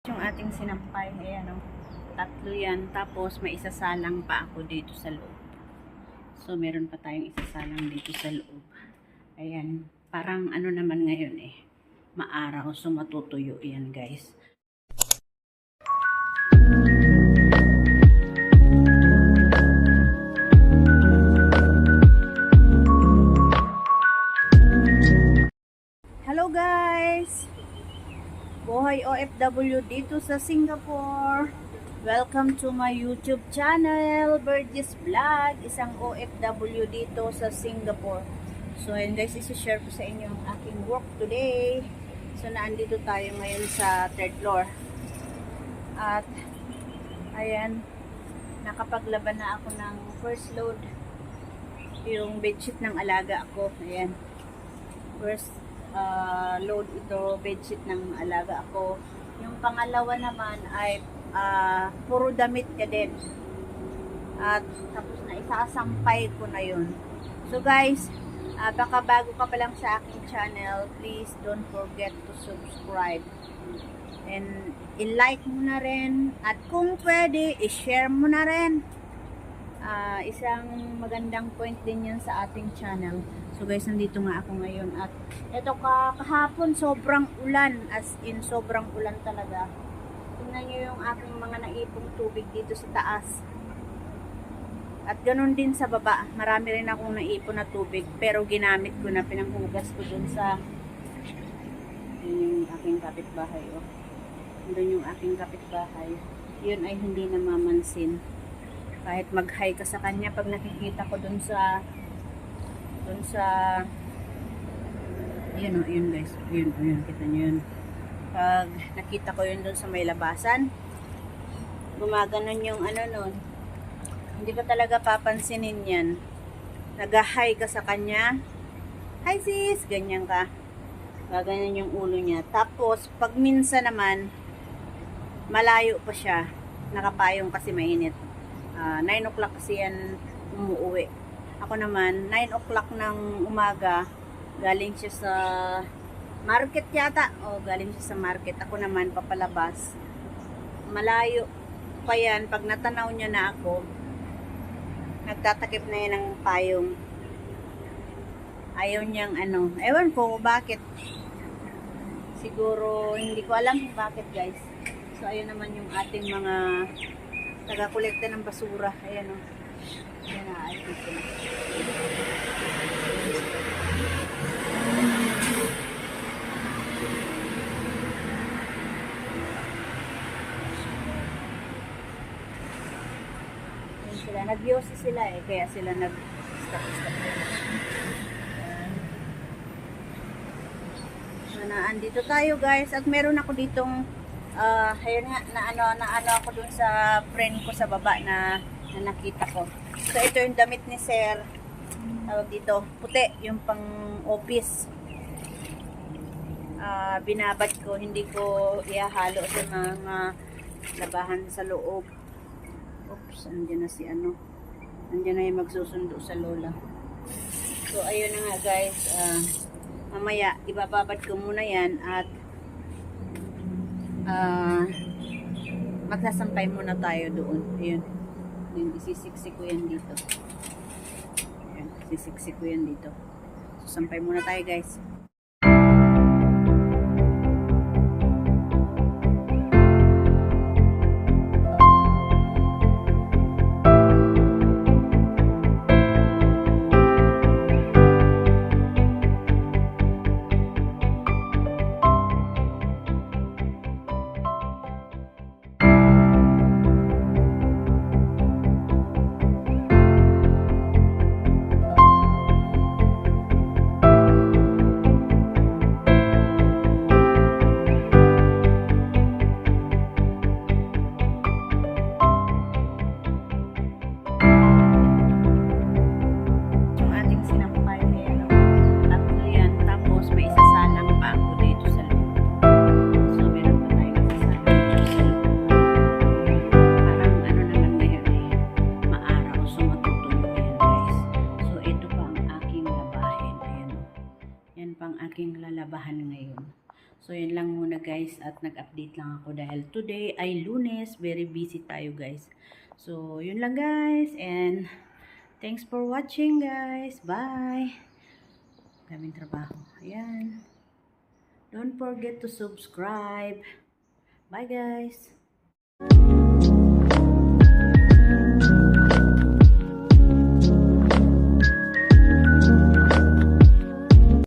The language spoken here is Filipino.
Yung ating sinampay, ayan o. Tatlo yan. Tapos may isasalang pa ako dito sa loob. So meron pa tayong isasalang dito sa loob. Ayan. Parang ano naman ngayon eh. Maaraw. So matutuyo yan guys. Hello guys! Buhay OFW dito sa Singapore. Welcome to my YouTube channel, Burgess Vlog, isang OFW dito sa Singapore. So ayun guys, isi-share ko sa inyo ang aking work today. So naandito tayo ngayon sa 3rd floor. At ayan, nakapaglaban na ako ng first load. Yung bedsheet ng alaga ko. Ayan. First load ito, bedsheet ng alaga ako. Yung pangalawa naman ay puro damit ka din. At tapos na isasampay ko na yun. So guys, baka bago ka pa lang sa aking channel, please don't forget to subscribe. And i-like mo na rin. At kung pwede, i-share mo na rin. Isang magandang point din yan sa ating channel. So guys, nandito nga ako ngayon at ito kahapon sobrang ulan, as in sobrang ulan talaga. Tingnan nyo yung aking mga naipong tubig dito sa taas. At ganun din sa baba, marami rin akong naipon na tubig pero ginamit ko na, pinanghugas ko dun sa yun yung aking kapitbahay. Oh. Doon yung aking kapitbahay. Yun ay hindi namamansin. Kahit mag-hi ka sa kanya, pag nakikita ko dun sa yun o, yun guys, yun, kita nyo yun. Pag nakita ko yun dun sa may labasan, gumaganon yung ano nun, hindi ka talaga papansinin yan. Nag-hi ka sa kanya, hi sis, ganyan ka, gaganon yung ulo niya. Tapos pag minsan naman malayo pa siya, nakapayong kasi mainit. 9 o'clock kasi yan umuwi. Ako naman, 9 o'clock ng umaga, galing siya sa market yata. O, galing siya sa market. Ako naman, papalabas. Malayo pa yan. Pag natanaw niya na ako, nagtatakip na yan ng payong. Ayaw niyang ano. Ewan ko bakit. Siguro, hindi ko alam bakit guys. So, ayun naman yung ating mga taga-kolekta ng basura. Ayan o. Yan na, ay dito na. Yan sila, nag-yosi sila eh, kaya sila nag-stop. So, naandito tayo guys, at meron ako ditong ayun nga, na ano ako dun sa friend ko sa baba na nakita ko. So, ito yung damit ni Sir. Tawag dito, puti, yung pang office. Binabad ko, hindi ko ihahalo sa mga labahan sa loob. Oops, andyan na si ano. Andyan na yung magsusundo sa lola. So, ayun na nga guys. Mamaya, ibababad ko muna yan at magsasampay muna tayo doon. Ayun. Yung isisiksik ko yan dito. Ayan, isisiksik ko yan dito. So, sampay muna tayo guys. guys at nag-update lang ako dahil today ay Lunes, very busy tayo guys. So, yun lang guys and thanks for watching guys. Bye! Daming trabaho. Ayan. Don't forget to subscribe. Bye guys!